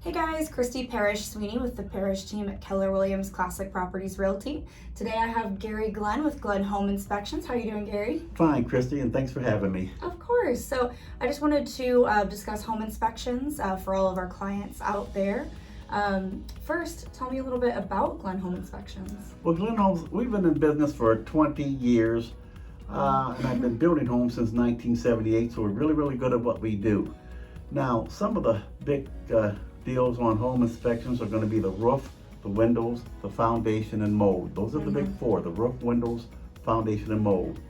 Hey guys, Christy Parrish Sweeney with the Parrish team at Keller Williams Classic Properties Realty. Today I have Gary Glenn with Glenn Home Inspections. How are you doing, Gary? Fine, Christy, and thanks for having me. Of course. So I just wanted to discuss home inspections for all of our clients out there. First, tell me a little bit about Glenn Home Inspections. Well, Glenn Homes, we've been in business for 20 years, and I've been building homes since 1978, so we're really good at what we do. Now, some of the big deals on home inspections are going to be the roof, the windows, the foundation, and mold. Those are the big four: the roof, windows, foundation, and mold.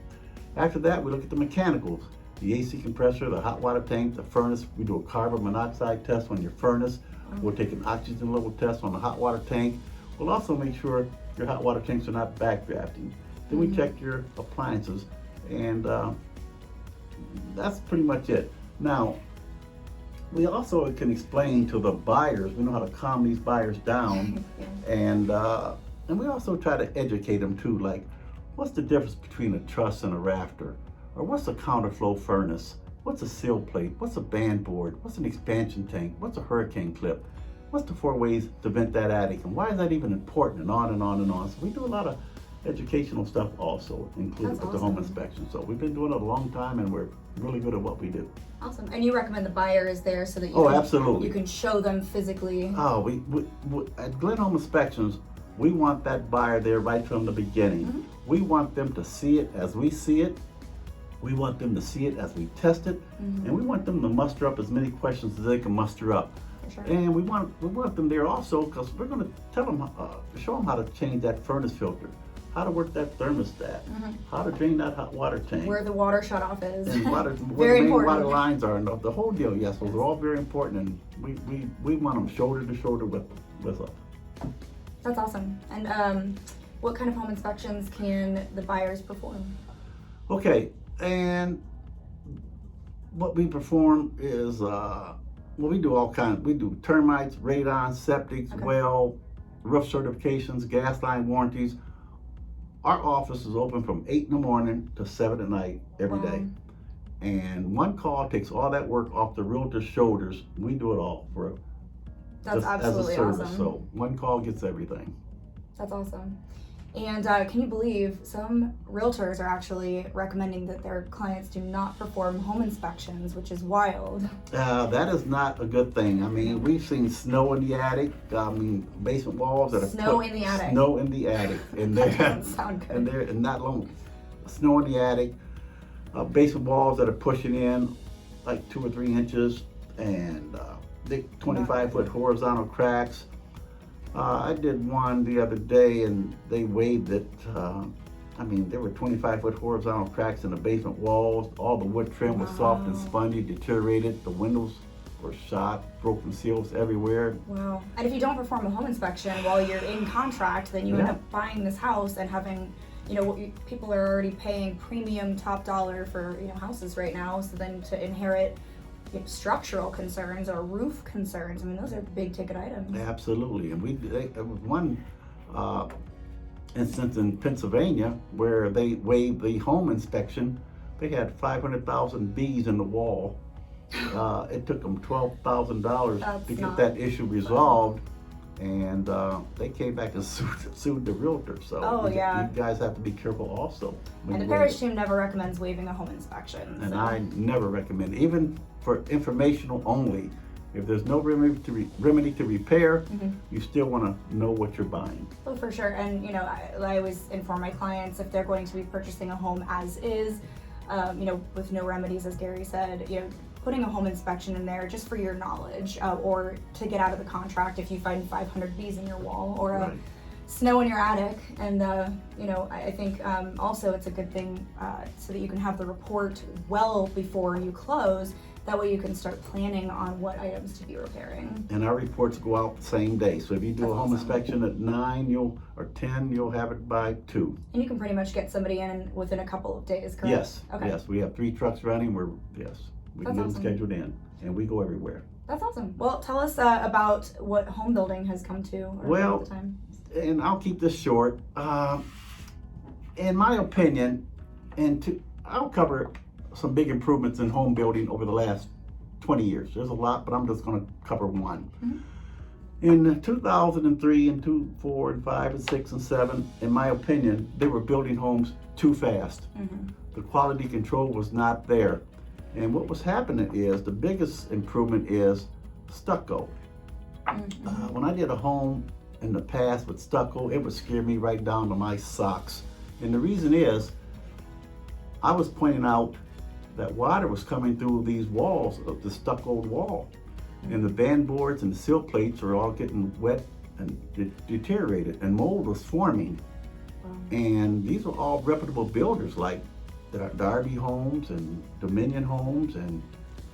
After that, we look at the mechanicals: the AC compressor, the hot water tank, the furnace. We do a carbon monoxide test on your furnace. We'll take an oxygen level test on the hot water tank. We'll also make sure your hot water tanks are not backdrafting. Then we check your appliances, and that's pretty much it. Now, we also can explain to the buyers, we know how to calm these buyers down, and we also try to educate them too, like, what's the difference between a truss and a rafter? Or what's a counterflow furnace? What's a sill plate? What's a band board? What's an expansion tank? What's a hurricane clip? What's the 4 ways to vent that attic? And why is that even important? And on and on and on. So we do a lot of educational stuff also included with the home inspection. So we've been doing it a long time, and we're really good at what we do. Awesome. And you recommend the buyer is there so that absolutely. You can show them physically. Oh, we at Glenn Home Inspections, we want that buyer there right from the beginning. We want them to see it as we see it. We want them to see it as we test it, and we want them to muster up as many questions as they can muster up. Sure. And we want them there also because we're going to tell them, show them how to change that furnace filter, how to work that thermostat, how to drain that hot water tank, Where the water shutoff is. and where Very the main important. water lines are, and the whole deal. Yes, those are all very important, and we want them shoulder to shoulder with us. That's awesome. And what kind of home inspections can the buyers perform? Okay, and what we perform is, well, we do all kinds. We do termites, radon, septics, well, roof certifications, gas line warranties. Our office is open from 8 in the morning to 7 at night every day. And one call takes all that work off the realtor's shoulders. We do it all for That's absolutely as a service. awesome. So one call gets everything. That's awesome. And can you believe some realtors are actually recommending that their clients do not perform home inspections, which is wild. That is not a good thing. I mean, we've seen snow in the attic. I mean, basement walls that are Snow in the attic. Snow in the attic, and That doesn't sound good. and not long. Snow in the attic. Basement walls that are pushing in like 2 or 3 inches, and big 25-foot horizontal cracks. I did one the other day, and they waived it. I mean, there were 25-foot horizontal cracks in the basement walls. All the wood trim was soft and spongy, deteriorated. The windows were shot, broken seals everywhere. Wow. And if you don't perform a home inspection while you're in contract, then you end up buying this house and having, people are already paying premium top dollar for, houses right now. So then to inherit structural concerns or roof concerns, I mean, those are big ticket items. Absolutely. And there was one instance in Pennsylvania where they waived the home inspection. They had 500,000 bees in the wall. It took them $12,000 to get that issue resolved, and they came back and sued the realtor. So you guys have to be careful also. And the Parrish team never recommends waiving a home inspection. And I never recommend, even for informational only. If there's no remedy to repair, you still want to know what you're buying. Oh, for sure. And I always inform my clients if they're going to be purchasing a home as is, with no remedies, as Gary said, putting a home inspection in there just for your knowledge, or to get out of the contract if you find 500 bees in your wall or snow in your attic. And I think also it's a good thing so that you can have the report well before you close. That way you can start planning on what items to be repairing. And our reports go out the same day. So if you do a home inspection at 9 or 10, you'll have it by 2. And you can pretty much get somebody in within a couple of days, correct? Yes. Okay. Yes, we have 3 trucks running. We can get them scheduled in, and we go everywhere. That's awesome. Well, tell us about what home building has come to over the time. And I'll keep this short. In my opinion, I'll cover some big improvements in home building over the last 20 years. There's a lot, but I'm just going to cover one. In 2003 and 2, 4, and 5, and 6, and 7, in my opinion, they were building homes too fast. The quality control was not there. And what was happening is, the biggest improvement is stucco. When I did a home in the past with stucco, it would scare me right down to my socks. And the reason is, I was pointing out that water was coming through these walls of the stuccoed wall. And the band boards and the sill plates are all getting wet and deteriorated, and mold was forming. And these were all reputable builders like Darby Homes and Dominion Homes and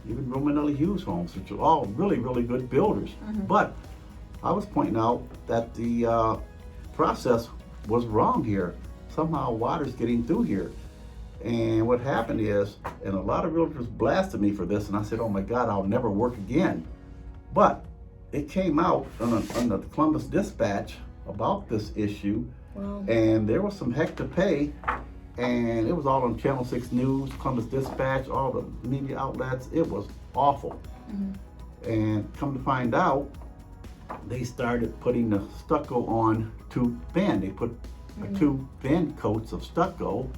even Romanelli Hughes Homes, which are all really, really good builders. But I was pointing out that the process was wrong here. Somehow water's getting through here. And what happened is, and a lot of realtors blasted me for this, and I said, oh my God, I'll never work again. But it came out on the Columbus Dispatch about this issue, and there was some heck to pay, and it was all on Channel 6 News, Columbus Dispatch, all the media outlets. It was awful. And come to find out, they started putting the stucco on two band. They put two band coats of stucco.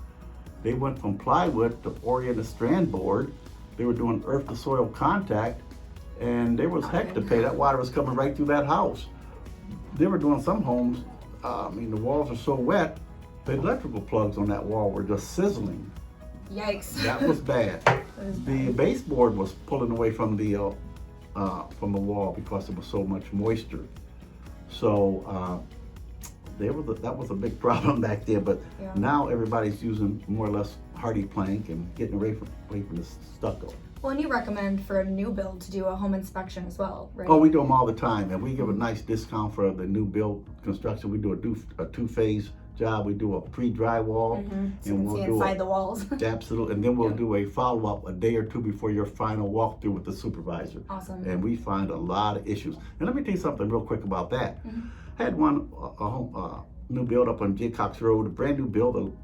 They went from plywood to oriented strand board. They were doing earth to soil contact, and there was heck to pay. That water was coming right through that house. They were doing some homes, the walls are so wet, the electrical plugs on that wall were just sizzling. Yikes. That was bad. The baseboard was pulling away from the wall because there was so much moisture. So that was a big problem back there, but now everybody's using more or less hardy plank and getting away from the stucco. Well, and you recommend for a new build to do a home inspection as well, right? Oh, we do them all the time, and we give a nice discount for the new build construction. We do a two-phase job. We do a pre-drywall, So and we'll see inside the walls. Absolutely, and then we'll do a follow-up a day or two before your final walkthrough with the supervisor. Awesome. And we find a lot of issues. And let me tell you something real quick about that. I had one new build up on J. Cox Road, a brand new build.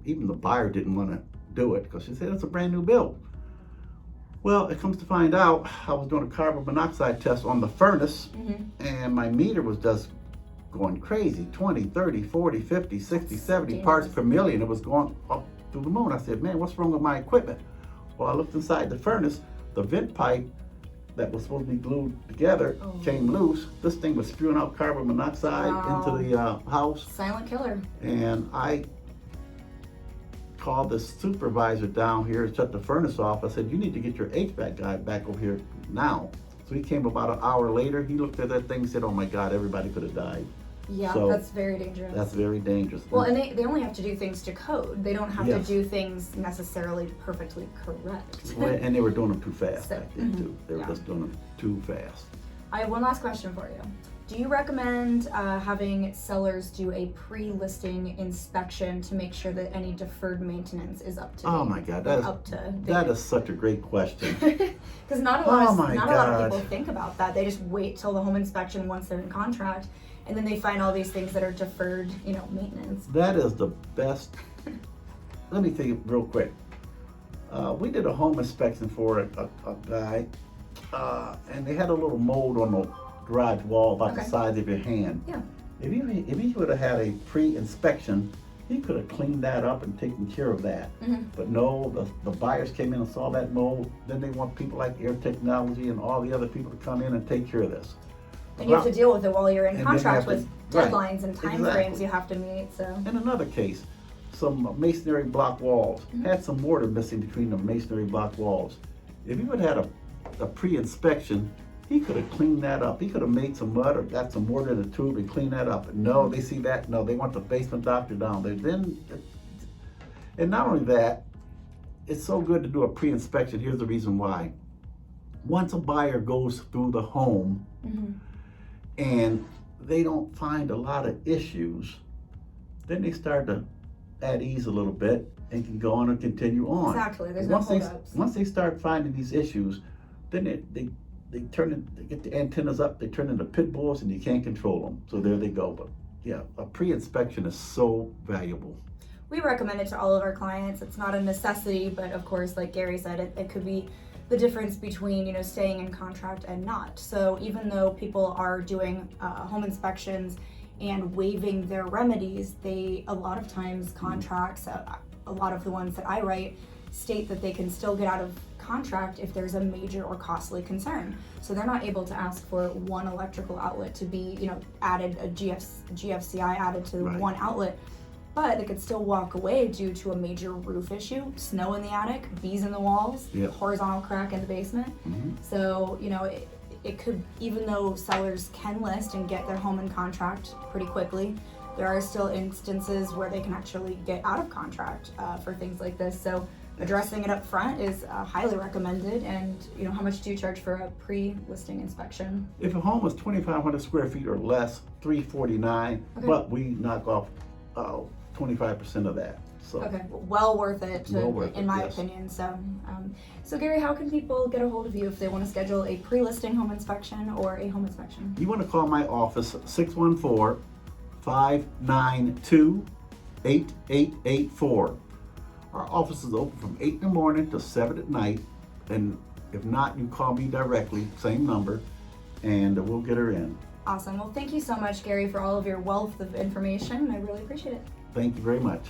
Even the buyer didn't want to do it because she said it's a brand new build. Well, it comes to find out, I was doing a carbon monoxide test on the furnace, and my meter was just going crazy, 20, 30, 40, 50, 60, 70 parts per million. It was going up through the moon. I said, man, what's wrong with my equipment? Well, I looked inside the furnace, the vent pipe that was supposed to be glued together came loose. This thing was spewing out carbon monoxide into the house. Silent killer. And I called the supervisor down here and shut the furnace off. I said, you need to get your HVAC guy back over here now. So he came about an hour later. He looked at that thing and said, oh my God, everybody could have died. Yeah, so that's very dangerous. That's very dangerous. Well, and they only have to do things to code. They don't have to do things necessarily perfectly correct. Well, and they were doing them too fast So, back then too. They were just doing them too fast. I have one last question for you. Do you recommend having sellers do a pre-listing inspection to make sure that any deferred maintenance is up to date? Oh my God, that is such a great question. Because not a lot of people think about that. They just wait till the home inspection once they're in contract, and then they find all these things that are deferred, maintenance. That is the best. Let me tell you real quick. We did a home inspection for a guy, and they had a little mold on the garage wall about the size of your hand. Yeah. If he would have had a pre-inspection, he could have cleaned that up and taken care of that. But no, the buyers came in and saw that mold. Then they want people like Air Technology and all the other people to come in and take care of this. And you have to deal with it while you're in contract with deadlines and time frames you have to meet. So. In another case, some masonry block walls had some mortar missing between the masonry block walls. If he would have had a pre-inspection, he could have cleaned that up. He could have made some mud or got some mortar in a tube and cleaned that up. No, they see that. No, they want the basement doctor down there. And not only that, it's so good to do a pre-inspection. Here's the reason why. Once a buyer goes through the home and they don't find a lot of issues, then they start to at ease a little bit and can go on and continue on. Exactly. There's no holdups. Once they start finding these issues, then they get the antennas up, they turn into pit bulls, and you can't control them. So there they go. But yeah, a pre-inspection is so valuable. We recommend it to all of our clients. It's not a necessity, but of course, like Gary said, it could be the difference between, you know, staying in contract and not. So even though people are doing home inspections and waiving their remedies, they a lot of times contracts, a lot of the ones that I write, state that they can still get out of contract if there's a major or costly concern. So they're not able to ask for one electrical outlet to be, you know, added, a GFCI added to Right. one outlet, but they could still walk away due to a major roof issue, snow in the attic, bees in the walls, Yep. horizontal crack in the basement. So, you know, it could, even though sellers can list and get their home in contract pretty quickly, there are still instances where they can actually get out of contract for things like this. So addressing it up front is highly recommended. And, you know, how much do you charge for a pre-listing inspection? If a home is 2,500 square feet or less, $349, Okay. but we knock off 25% of that. So Okay, well worth it, Well worth in it, my yes. opinion. So, so Gary, how can people get a hold of you if they want to schedule a pre-listing home inspection or a home inspection? you want to call my office, 614-592-8884. Our office is open from 8 in the morning to 7 at night. And if not, you call me directly, same number, and we'll get her in. Awesome. Well, thank you so much, Gary, for all of your wealth of information. I really appreciate it. Thank you very much.